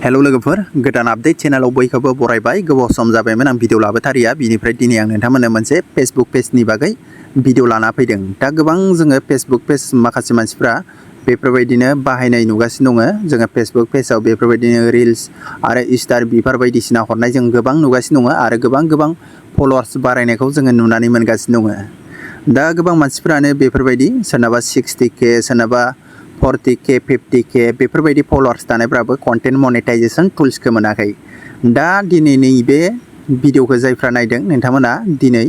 Hello लोगोफोर गोदान update चेनेलाव बयखौबो बरायबाय गोबाव सम जाबायमोन आं भिडिअ लाबोथारिया बिनिफ्राय दिनै आं नोंथांमोननो मोनसे फेसबुक पेजनि बागै भिडिअ लाना फैदों। दा गोबां जोङो फेसबुक पेज माखासे मानसिफ्रा बेफोरबायदिनो बाहायनाय नुगासिनो दङ। जोङो फेसबुक पेजाव बेफोरबायदिनो रिल्स आरो स्टार बिबार बायदिसिना हरनाय जों गोबां नुगासिनो दङ आरो गोबां फलोवार्स बारायनायखौ जोङो नुनानै मोनगासिनो दङ। दा गोबां मानसिफ्रानो बेफोरबायदि सोरनाबा 60K सोरनाबा 40K 50K बेफोरबायदि फलोवार्स थानायफ्राबो कन्टेन्ट मनेटाइजेशन टुल्सखौ मोनाखै। दा दिनै नैबे भिडिअखौ जायफ्रा नायदों नोंथांमोना दिनै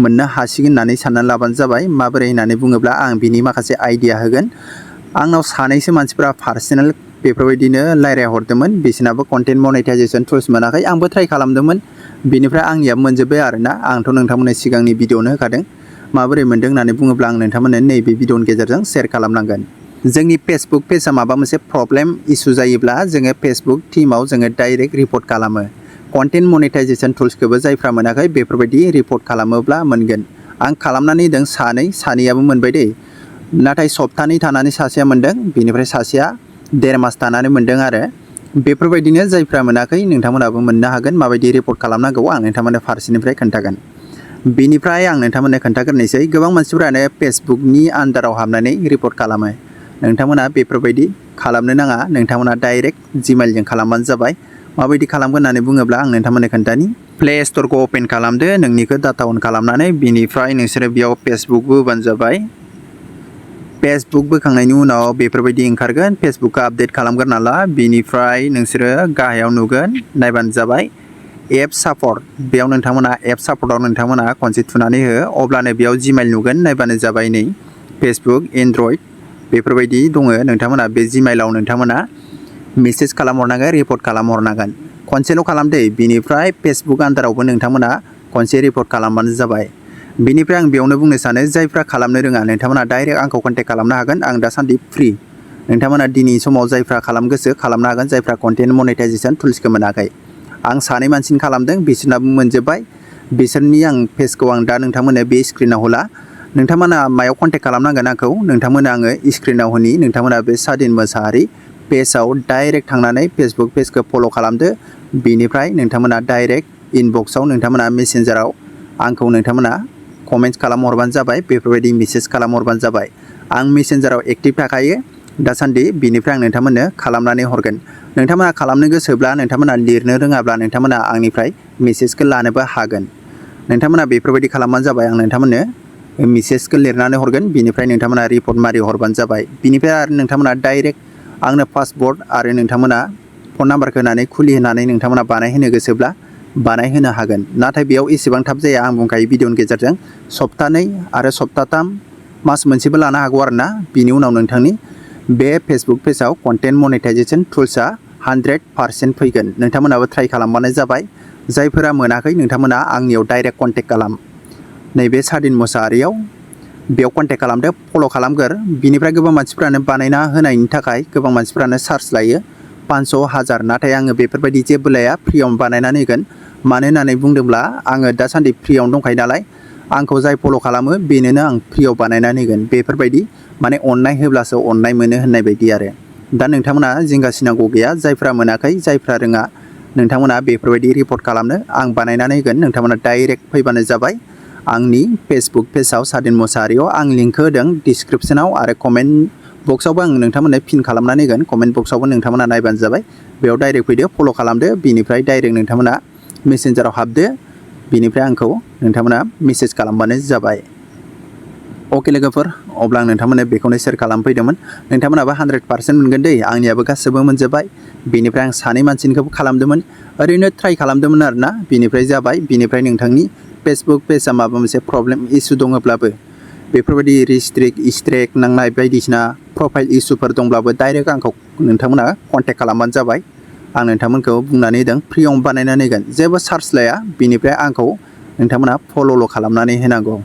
मोननो हासिगोन होननानै साननानै लाबानो जाबाय। माबोरै होननानै बुङोब्ला आं बिनि माखासे आइडिया होगोन। आंनाव सानैसो मानसिफ्रा पार्सनेल बेफोरबायदिनो रायज्लायहरदोंमोन, बिसोरनाबो कन्टेन्ट मनेटाइजेशन टुल्स मोनाखै। आंबो ट्राइ खालामदोंमोन, बिनिफ्राय आंनियाबो मोनजोब्बाय आरोना। आंथ' नोंथांमोननो सिगांनि भिडिअआवनो होखादों। माबोरै मोनदों होननानै बुङोब्ला आं नोंथांमोननो नैबे भिडिअनि गेजेरजों शेयार खालामनांगोन। जोंनि फेसबुक पेजआ माबा मोनसे प्रब्लेम इसु जायोब्ला जोङो फेसबुक टीमाव जोङो डाइरेक्ट रिपर्ट खालामो। कन्टेन्ट मनेटाइजेशन टुल्सखौबो जायफ्रा मोनाखै बेफोरबायदि रिपर्ट खालामोब्ला मोनगोन। आं खालामनानै होदों सानैयाबो मोनबाय दे। नाथाय सप्तानै थानानै सासेया मोनदों, बेनिफ्राय सासेया 1.5 मास थानानै मोनदों आरो। बेफोरबायदिनो जायफ्रा मोनाखै नोंथांमोनाबो मोननो हागोन। माबायदि रिपर्ट खालामनांगौ आं नोंथांमोननो फारसेनिफ्राय खोन्थागोन। बेनिफ्राय आं नोंथांमोननो खोन्थाग्रोनोसै। गोबां मानसिफोरानो फेसबुकनि आन्दाराव हाबनानै रिपर्ट खालामो। नोंथांमोना बेफोरबायदि खालामनो नाङा। नोंथांमोना डाइरेक्ट जिमेलजों खालामबानो जाबाय। माबायदि खालामगोन होननानै बुङोब्ला आं नोंथांमोननो खोन्थानि। प्ले स्टरखौ अपेन खालामदो, नोंनिखौ डाटा अन खालामनानै बिनिफ्राय नोंसोरो बेयाव फेसबुकबो होबानो जाबाय। फेसबुक बोखांनायनि उनाव बेफोरबायदि ओंखारगोन। फेसबुकखौ आपडेट खालामग्रोना ला, बिनिफ्राय नोंसोरो गाहायाव नुगोन, नायबानो जाबाय एप सापर्ट। बेयाव नोंथांमोना एप सापर्टआव नोंथांमोना खनसे थुनानै हो, अब्लानो बेयाव जिमेल नुगोन, नायबानो जाबाय। नै फेसबुक एन्ड्रइड बेफोरबायदि दङ। नोंथांमोना बे जिमेलाव नोंथांमोना मेसेज खालामहरनांगोन, रिपर्ट खालामहरनांगोन। खनसेल' खालामदे, बिनिफ्राय फेसबुक आन्दारावबो नोंथांमोना खनसे रिपर्ट खालामबानो जाबाय। बेनिफ्राय आं बेयावनो बुंनो सानो, जायफ्रा खालामनो रोङा नोंथांमोना डाइरेक्ट आंखौ कन्टेक्ट खालामनो हागोन। आं दासान्दि फ्रि। नोंथांमोना दिनै समाव जायफ्रा खालामनो गोसो खालामनो हागोन, जायफ्रा कन्टेन्ट मनेटाइजेशन टुल्सखौ मोनाखै। आं सानै मानसिनि खालामदों, बिसोरनाबो मोनजोब्बाय। बिसोरनि आं पेजखौ आं दा नोंथांमोननो बे स्क्रिनाव होला। नोंथांमोना मायाव कन्टेक्ट खालामनांगोन आंखौ, नोंथांमोना आङो स्क्रिनाव होनि। नोंथांमोना बे स्वाधीन मोसाहारि पेजआव डाइरेक्ट थांनानै फेसबुक पेजखौ फल' खालामदो। बेनिफ्राय नोंथांमोना डाइरेक्ट इनबक्सआव नोंथांमोना मेसेन्जाराव आंखौ नोंथांमोना कमेन्ट्स खालामहरबानो जाबाय। बेफोरबायदि मेसेज खालामहरबानो जाबाय। आं मेसेन्जाराव एक्टिभ थाखायो दासान्दि, बिनिफ्राय आं नोंथांमोननो खालामनानै हरगोन। नोंथांमोना खालामनो गोसोब्ला, नोंथांमोना लिरनो रोङाब्ला नोंथांमोना आंनिफ्राय मेसेजखौ लानोबो हागोन। नोंथांमोना बेफोरबायदि खालामबानो जाबाय। आं नोंथांमोननो मेसेजखौ लिरनानै हरगोन, बिनिफ्राय नोंथांमोना रिपर्ट मारि हरबानो जाबाय। बिनिफ्राय आरो नोंथांमोना डाइरेक्ट आंनो पासवर्ड आरो नोंथांमोना फन नाम्बारखौ होनानै खुलिहोनानै नोंथांमोना बानायहोनो गोसोब्ला बानायहोनो हागोन। नाथाय बेयाव एसेबां थाब जाया, आं बुंखायो भिडिअनि गेजेरजों। सप्तानै आरो सप्ताथाम, मास मोनसेबो लानो हागौ आरोना। बिनि उनाव नोंथांनि बे फेसबुक पेजआव कन्टेन्ट मनेटाइजेशन टुल्सआ 100% फैगोन। नोंथांमोनाबो ट्राइ खालामबानो जाबाय। जायफोरा मोनाखै नोंथांमोना आंनियाव डाइरेक्ट कन्टेक्ट खालाम। नैबे स्वाधीन मोसाहारियाव बेयाव कन्टेक्ट खालामदो, फल' खालामगोर। बिनिफ्राय गोबां मानसिफ्रानो बानायना होनायनि थाखाय गोबां मानसिफ्रानो चार्ज लायो 500, 1000। नाथाय आङो बेफोरबायदि जेबो लाया, फ्रियावनो बानायनानै होगोन। मानो होननानै बुंदोंब्ला आङो दासान्दि फ्रियावनो दंखायो नालाय, आंखौ जाय फल' खालामो बेनोनो आं फ्रियाव बानायनानै होगोन। बेफोरबायदि माने अननाय होब्लासो अननाय मोनो होननाय बायदि आरो। दा नोंथांमोना जिंगासिनांगौ गैया। जायफ्रा मोनाखै, जायफ्रा रोङा नोंथांमोना बेफोरबायदि रिपर्ट खालामनो आं बानायनानै होगोन। नोंथांमोना डाइरेक्ट फैबानो जाबाय आंनि फेसबुक पेजआव स्वाधीन मोसाहारियाव। आं लिंकखौ होदों डिसक्रिपसनाव आरो कमेन्ट बक्सआवबो आं नोंथांमोननो पिन खालामनानै होगोन। कमेन्ट बक्सआवबो नोंथांमोना नायबानो जाबाय। बेयाव डाइरेक्ट फैदो, फल' खालामदो। बिनिफ्राय डाइरेक्ट नोंथांमोना मेसेन्जाराव हाबदो, बिनिफ्राय आंखौ नोंथांमोना मेसेज खालामबानो जाबाय। अके लोगोफोर, अब्ला आं नोंथांमोननो बेखौनो शेयार खालामफैदोंमोन। नोंथांमोनाबो 100% मोनगोन दै। आंनियाबो गासैबो मोनजोब्बाय। बेनिफ्राय आं सानै मानसिनिखौबो खालामदोंमोन, ओरैनो ट्राइ खालामदोंमोन आरोना। बिनिफ्राय जाबाय। बिनिफ्राय नोंथांनि फेसबुक पेजआ माबा मोनसे प्रब्लेम इसु दङब्लाबो, बेफोरबायदि रिस्ट्रिक्ट स्ट्रेक नांनाय बायदिसिना प्रफाइल इसुफोर दंब्लाबो डाइरेक्ट आंखौ नोंथांमोना कन्टेक्ट खालामबानो जाबाय। आं नोंथांमोनखौ बुंनानै होदों फ्रियावनो बानायनानै होगोन, जेबो चार्ज लाया। बिनिफ्राय आंखौ नोंथांमोना फल'ल' खालामनानै होनांगौ।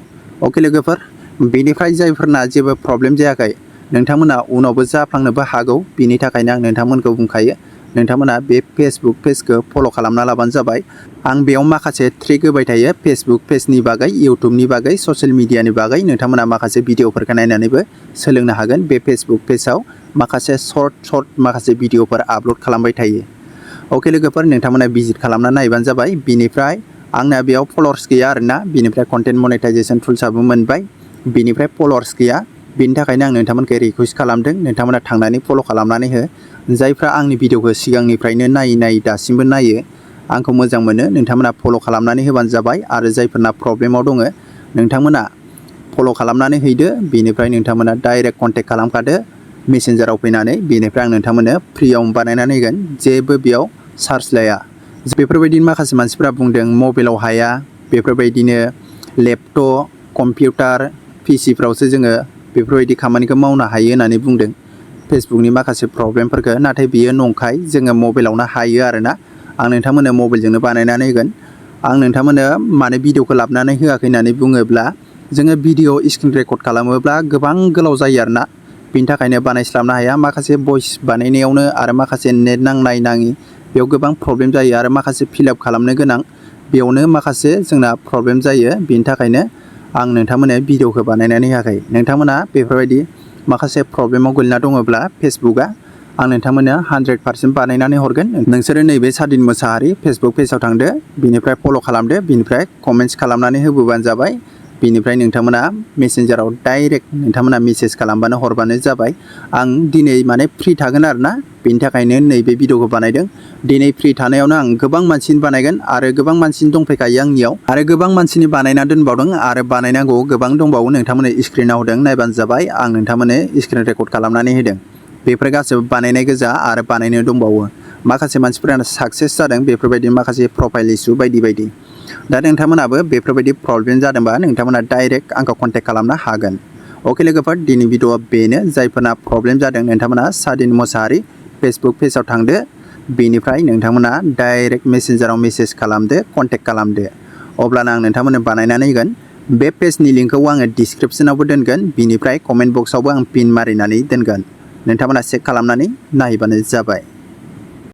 अके लोगोफोर, बेनिफ्राय जायफोरना जेबो प्रब्लेम जायाखै नोंथांमोना उनावबो जाफ्लांनोबो हागौ। बिनि थाखायनो आं नोंथांमोनखौ बुंखायो, नोंथांमोना बे फेसबुक पेजखौ फल' खालामना लाबानो जाबाय। आं बेयाव माखासे ट्रिक होबाय थायो, फेसबुक पेजनि बागै, इउटुबनि बागै, ससियेल मिडियानि बागै। नोंथांमोना माखासे भिडिअफोरखौ नायनानैबो सोलोंनो हागोन। बे फेसबुक पेजआव माखासे सर्ट माखासे भिडिअफोर आपल'ड खालामबाय थायो। अके लोगोफोर नोंथांमोना भिजिट खालामना नायबानो जाबाय। बिनिफ्राय आंना बेयाव फलोअर्स गैया आरोना, बिनिफ्राय कन्टेन्ट मनेटाइजेशन टुल्सआबो मोनबाय, बिनिफ्राय फलोअर्स गैया। बिनि थाखायनो आं नोंथांमोनखौ रिक्वेस्ट खालामदों नोंथांमोना थांनानै फल' खालामनानै हो। जायफ्रा आंनि भिडिअखौ सिगांनिफ्रायनो नायै दासिमबो नायो, आंखौ मोजां मोनो, नोंथांमोना फल' खालामनानै होबानो जाबाय। आरो जायफोरना प्रब्लेमाव दङ नोंथांमोना फल' खालामनानै हैदो। बिनिफ्राय नोंथांमोना डाइरेक्ट कन्टेक्ट खालामखादो मेसेन्जाराव फैनानै। बेनिफ्राय आं नोंथांमोननो फ्रियाव बानायनानै होगोन, जेबो बेयाव चार्ज लाया। बेफोरबायदिनो माखासे मानसिफ्रा बुंदों मबाइलाव हाया, बेफोरबायदिनो लेपटप कम्पिउटार पिसिफ्रावसो जोङो बेफोरबायदि खामानिखौ मावनो हायो होननानै बुंदों फेसबुकनि माखासे प्रब्लेमफोरखौ। नाथाय बियो नंखाय, जोङो मबाइलावनो हायो आरोना। आं नोंथांमोननो मबाइलजोंनो बानायनानै होगोन। आं नोंथांमोननो माने भिडिअखौ लाबोनानै होआखै होननानै बुङोब्ला, जोङो भिडिअ स्क्रिन रेकर्ड खालामोब्ला गोबां गोलाव जायो आरोना, बिनि थाखायनो बानायस्लाबनो हाया। माखासे भइस बानायनायावनो आरो माखासे नेट नांनाय नाङि बेयाव गोबां प्रब्लेम जायो, आरो माखासे फिलआप खालामनो गोनां बेयावनो माखासे जोंना प्रब्लेम जायो। बिनि थाखायनो आं नोंथांमोननो भिडिअखौ बानायनानै होआखै। नोंथांमोना बेफोरबायदि माखासे प्रब्लेमाव गोलैना दङब्ला फेसबुकआ, आं नोंथांमोननो 100% बानायनानै हरगोन। नोंसोरो नैबे सादिन मोसाहारि फेसबुक पेजाव थांदो, बिनिफ्राय फल' खालामदो, बिनिफ्राय कमेन्ट्स खालामनानै होबोबानो जाबाय। बिनिफ्राय नोंथांमोना मेसेन्जाराव डाइरेक्ट नोंथांमोना मेसेज खालामबानो हरबानो जाबाय। आं दिनै माने फ्रि थागोन आरोना, बेनि थाखायनो नैबे भिडिअखौ बानायदों। दिनै फ्रि थानायावनो आं गोबां मानसिनि बानायगोन, आरो गोबां मानसिनि दंफैखायो आंनियाव, आरो गोबां मानसिनि बानायना दोनबावदों, आरो बानायनांगौ गोबां दंबावो। नोंथांमोननो स्क्रिनाव होदों, नायबानो जाबाय। आं नोंथांमोननो स्क्रिन रेकर्ड खालामनानै होदों। बेफोर गासैबो बानायनाय गोजा, आरो बानायनो दंबावो। माखासे मानसिफोरानो साक्सेस जादों, बेफोरबायदि माखासे प्रफाइल इसु बायदि बायदि। दा नोंथांमोनाबो बेफोरबायदि प्रब्लेम जादोंबा नोंथांमोना डाइरेक्ट आंखौ कन्टेक्ट खालामनो हागोन। अके लोगोफोर, दिनै भिडिअआ बेनो। जायफोरना प्रब्लेम जादों नोंथांमोना सादिन मोसाहारि फेसबुक पेजाव थांदो, बेनिफ्राय नोंथांमोना डाइरेक्ट मेसेन्जाराव मेसेज खालामदो, कन्टेक्ट खालामदो। अब्लानो आं नोंथांमोननो बानायनानै होगोन। बे पेजनि लिंकखौ आङो डिसक्रिप्सनावबो दोनगोन, बिनिफ्राय कमेन्ट बक्सआवबो आं पिन मारिनानै दोनगोन। नोंथांमोना चेक खालामनानै नायबानो जाबाय।